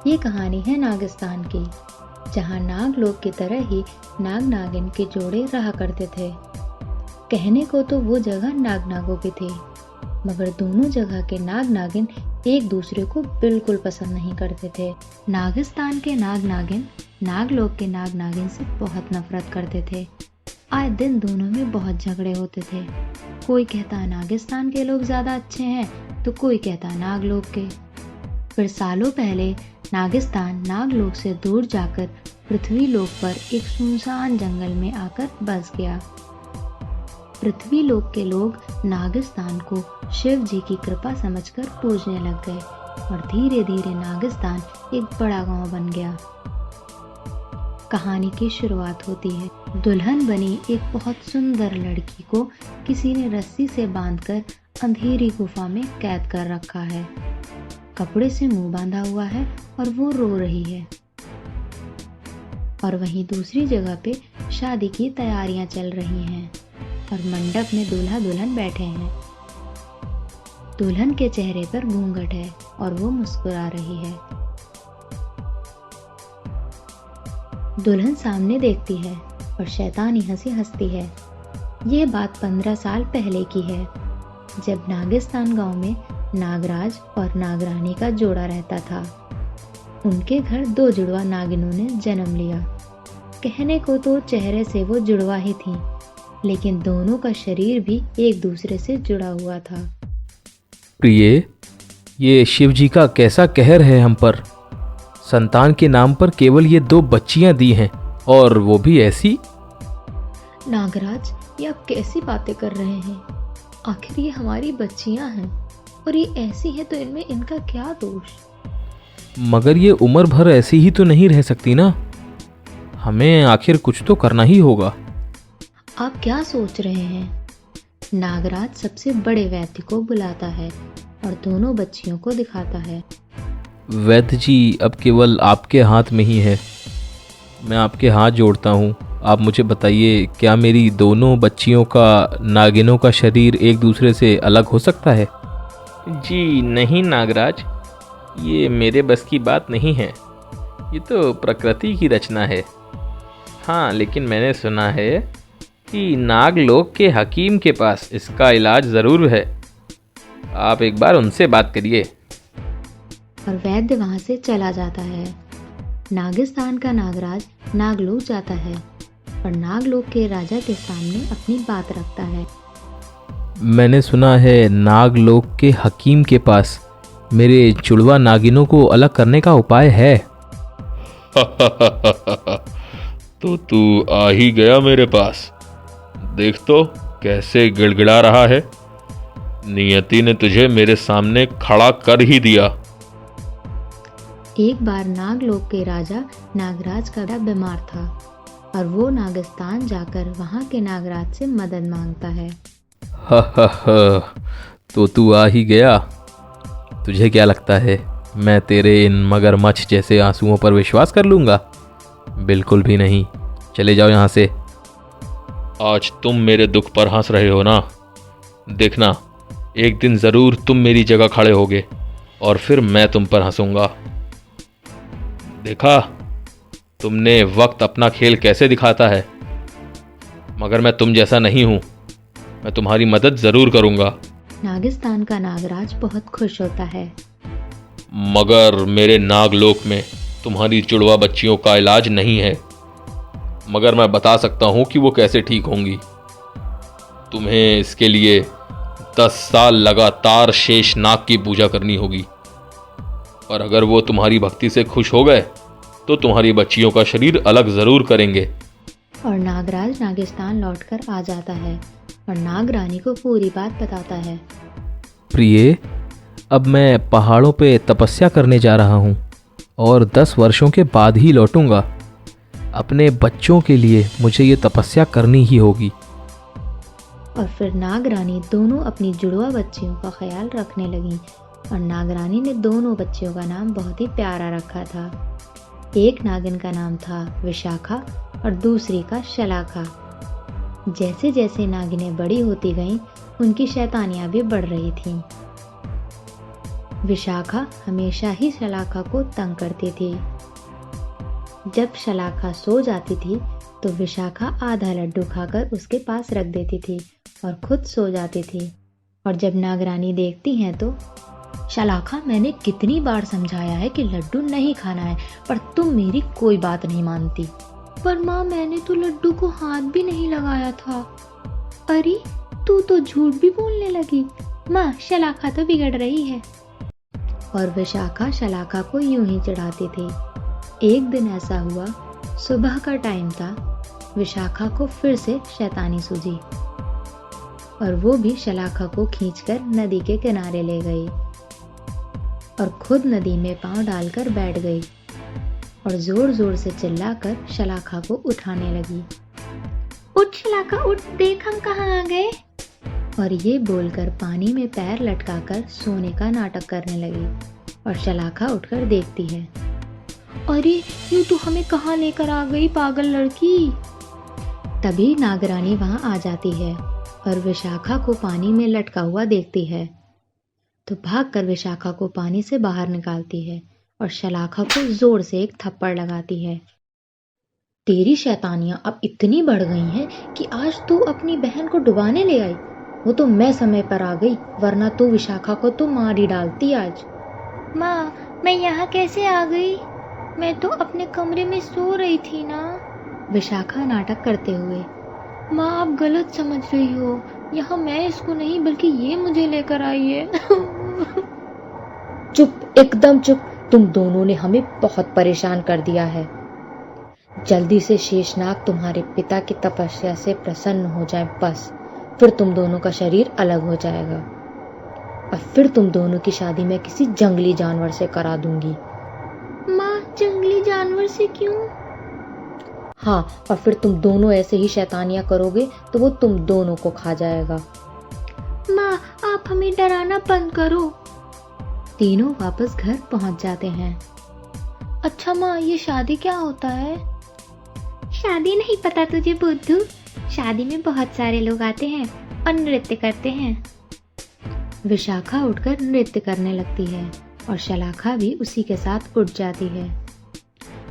ये कहानी है नागिस्तान की, जहाँ नाग लोग की तरह ही नाग नागिन के जोड़े रहा करते थे। कहने को तो वो जगह नाग नागों की थी, मगर दोनों जगह के नाग नागिन एक दूसरे को बिल्कुल पसंद नहीं करते थे। नागिस्तान के नाग नागिन नाग लोग के नाग नागिन से बहुत नफरत करते थे। आए दिन दोनों में बहुत झगड़े होते थे। कोई कहता नागिस्तान के लोग ज्यादा अच्छे हैं तो कोई कहता नाग लोग के। फिर सालों पहले नागिस्तान नाग लोक से दूर जाकर पृथ्वी लोक पर एक सुनसान जंगल में आकर बस गया। पृथ्वी लोक के लोग नागिस्तान को शिव जी की कृपा समझकर पूजने लग गए और धीरे धीरे नागिस्तान एक बड़ा गांव बन गया। कहानी की शुरुआत होती है। दुल्हन बनी एक बहुत सुंदर लड़की को किसी ने रस्सी से बांधकर अंधेरी गुफा में कैद कर रखा है। कपड़े से मुंह बांधा हुआ है और वो रो रही है। और वहीं दूसरी जगह पे शादी की तैयारियां चल रही हैं और मंडप में दूल्हा दुल्हन बैठे हैं। दुल्हन के चेहरे पर घूंघट है और वो मुस्कुरा रही है। दुल्हन सामने देखती है और शैतानी हंसी हंसती है। ये बात 15 साल पहले की है, जब नागिस्तान गांव में नागराज और नागरानी का जोड़ा रहता था। उनके घर 2 जुड़वा नागिनों ने जन्म लिया। कहने को तो चेहरे से वो जुड़वा ही थीं, लेकिन दोनों का शरीर भी एक दूसरे से जुड़ा हुआ था। प्रिय, ये शिव जी का कैसा कहर है हम पर। संतान के नाम पर केवल ये 2 बच्चियां दी हैं, और वो भी ऐसी। नागराज, ये आप कैसी बातें कर रहे हैं? आखिर ये हमारी बच्चियां हैं और ये ऐसी हैं तो इनमें इनका क्या दोष? मगर ये उम्र भर ऐसी ही तो नहीं रह सकती ना। हमें आखिर कुछ तो करना ही होगा। आप क्या सोच रहे हैं? नागराज सबसे बड़े वैद्य को बुलाता है और दोनों बच्चियों को दिखाता है। वैद्य जी, अब केवल आपके हाथ में ही है। मैं आपके हाथ जोड़ता हूँ। आप मुझे बताइए, क्या मेरी दोनों बच्चियों का, नागिनों का शरीर एक दूसरे से अलग हो सकता है? जी नहीं नागराज, ये मेरे बस की बात नहीं है। ये तो प्रकृति की रचना है। हाँ, लेकिन मैंने सुना है कि नागलोक के हकीम के पास इसका इलाज ज़रूर है। आप एक बार उनसे बात करिए। और वैद्य वहां से चला जाता है। नागिस्तान का नागराज नागलोक जाता है और नागलोक के राजा के सामने अपनी बात रखता है। मैंने सुना है नागलोक के हकीम के पास मेरे जुड़वा नागिनों को अलग करने का उपाय है। तो तू आ ही गया मेरे पास। देख तो कैसे गिड़गिड़ा रहा है। नियति ने तुझे मेरे सामने खड़ा कर ही दिया। एक बार नागलोक के राजा नागराज का बड़ा बीमार था और वो नागिस्तान जाकर वहां के नागराज से मदद मांगता है। तो तू आ ही गया। तुझे क्या लगता है मैं तेरे इन मगरमच्छ जैसे आंसुओं पर विश्वास कर लूँगा? बिल्कुल भी नहीं। चले जाओ यहाँ से। आज तुम मेरे दुख पर हंस रहे हो ना। देखना, एक दिन ज़रूर तुम मेरी जगह खड़े होगे और फिर मैं तुम पर हंसूंगा। देखा, तुमने वक्त अपना खेल कैसे दिखाता है। मगर मैं तुम जैसा नहीं हूं। मैं तुम्हारी मदद ज़रूर करूंगा। नागिस्तान का नागराज बहुत खुश होता है। मगर मेरे नागलोक में तुम्हारी जुड़वा बच्चियों का इलाज नहीं है। मगर मैं बता सकता हूं कि वो कैसे ठीक होंगी। तुम्हें इसके लिए 10 साल लगातार शेष नाग की पूजा करनी होगी। और अगर वो तुम्हारी भक्ति से खुश हो गए तो तुम्हारी बच्चियों का शरीर अलग ज़रूर करेंगे। और नागराज नागिस्तान लौटकर आ जाता है और नागरानी को पूरी बात बताता है। प्रिय, अब मैं पहाड़ों पे तपस्या करने जा रहा हूँ और 10 वर्षों के बाद ही लौटूंगा। अपने बच्चों के लिए मुझे ये तपस्या करनी ही होगी। और फिर नागरानी दोनों अपनी जुड़वा बच्चियों का ख्याल रखने लगी और नागरानी ने दोनों बच्चियों का नाम बहुत ही प्यारा रखा था। एक नागिन का नाम था विशाखा और दूसरी का शलाखा। जैसे जैसे नागिनें बड़ी होती गईं, उनकी शैतानियां भी बढ़ रही थीं। विशाखा हमेशा ही शलाखा को तंग करती थी। जब शलाखा सो जाती थी तो विशाखा आधा लड्डू खाकर उसके पास रख देती थी और खुद सो जाती थी। और जब नागरानी देखती हैं तो, शलाखा, मैंने कितनी बार समझाया है कि लड्डू नहीं खाना है, पर तुम मेरी कोई बात नहीं मानती। पर माँ, मैंने तो लड्डू को हाथ भी नहीं लगाया था। अरे, तू तो झूठ भी बोलने लगी। माँ, शलाखा तो बिगड़ रही है। और विशाखा शलाखा को यूं ही चिढ़ाती थी। एक दिन ऐसा हुआ, सुबह का टाइम था, विशाखा को फिर से शैतानी सूझी और वो भी शलाखा को खींचकर नदी के किनारे ले गई और खुद नदी में पांव डालकर बैठ गई और जोर जोर से चिल्लाकर शलाखा को उठाने लगी। उठ शलाखा उठ, देख हम कहाँ आ गए। और ये बोलकर पानी में पैर लटकाकर सोने का नाटक करने लगी और शलाखा उठकर देखती है। अरे, यूं तू हमें कहाँ लेकर आ गई पागल लड़की। तभी नागरानी वहां आ जाती है और विशाखा को पानी में लटका हुआ देखती है तो भागकर विशाखा को पानी से बाहर निकालती है और शलाखा को जोर से एक थप्पड़ लगाती है। तेरी शैतानियां अब इतनी बढ़ गई हैं कि आज तू अपनी बहन को डुबाने ले आई। वो तो मैं समय पर आ गई, वरना तू विशाखा को तो मार ही डालती आज। माँ, मैं यहाँ कैसे आ गई? मैं तो अपने कमरे में सो रही थी ना। विशाखा नाटक करते हुए। माँ, आप गलत समझ रही हो। यहाँ मैं इसको नहीं बल्कि ये मुझे लेकर आई है। चुप, एकदम चुप। तुम दोनों ने हमें बहुत परेशान कर दिया है। जल्दी से शेषनाग तुम्हारे पिता की तपस्या से प्रसन्न हो जाए, बस फिर तुम दोनों का शरीर अलग हो जाएगा और फिर तुम दोनों की शादी मैं किसी जंगली जानवर से करा दूंगी। माँ, जंगली जानवर से क्यों? हाँ, और फिर तुम दोनों ऐसे ही शैतानियां करोगे तो वो तुम दोनों को खा जाएगा। माँ, आप हमें डराना बंद करो। तीनों वापस घर पहुंच जाते हैं। अच्छा माँ, ये शादी क्या होता है? शादी नहीं पता तुझे बुद्धू? शादी में बहुत सारे लोग आते हैं और नृत्य करते हैं। विशाखा उठकर नृत्य करने लगती है और शलाखा भी उसी के साथ उठ जाती है।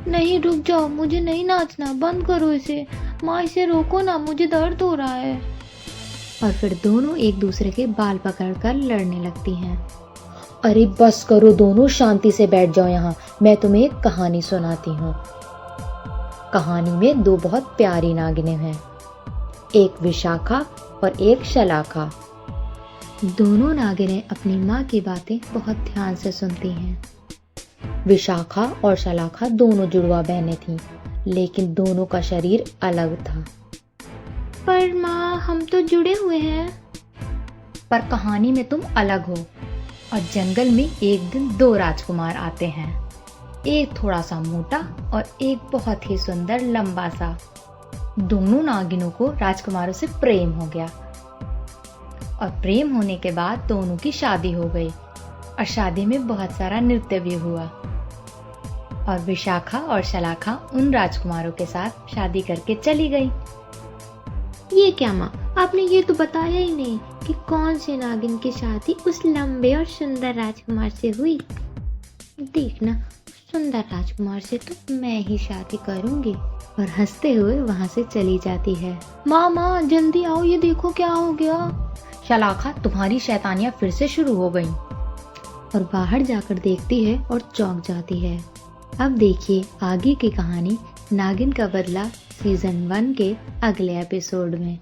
नहीं, रुक जाओ, मुझे नहीं नाचना, बंद करो इसे। माँ, इसे रोको ना, मुझे दर्द हो रहा है। और फिर दोनों एक दूसरे के बाल पकड़कर लड़ने लगती हैं। अरे बस करो दोनों, शांति से बैठ जाओ यहाँ, मैं तुम्हें एक कहानी सुनाती हूँ। कहानी में दो बहुत प्यारी नागिनें हैं, एक विशाखा और एक शलाखा। दोनों नागिनें अपनी माँ की बातें बहुत ध्यान से सुनती हैं। विशाखा और शलाखा दोनों जुड़वा बहनें थीं, लेकिन दोनों का शरीर अलग था। पर माँ, हम तो जुड़े हुए हैं। पर कहानी में तुम अलग हो। और जंगल में एक दिन दो राजकुमार आते हैं, एक थोड़ा सा मोटा और एक बहुत ही सुंदर लंबा सा। दोनों नागिनों को राजकुमारों से प्रेम हो गया और प्रेम होने के बाद दोनों की शादी हो गई और शादी में बहुत सारा नृत्य भी हुआ और विशाखा और शलाखा उन राजकुमारों के साथ शादी करके चली गई। ये क्या माँ, आपने ये तो बताया ही नहीं कि कौन से नागिन की शादी उस लंबे और सुंदर राजकुमार से हुई। देखना, सुंदर राजकुमार से तो मैं ही शादी करूंगी। और हंसते हुए वहां से चली जाती है। माँ, जल्दी आओ, ये देखो क्या हो गया। शलाखा, तुम्हारी शैतानियां फिर से शुरू हो गईं। और बाहर जाकर देखती है और चौंक जाती है। अब देखिए आगे की कहानी, नागिन का बदला सीजन 1 के अगले एपिसोड में।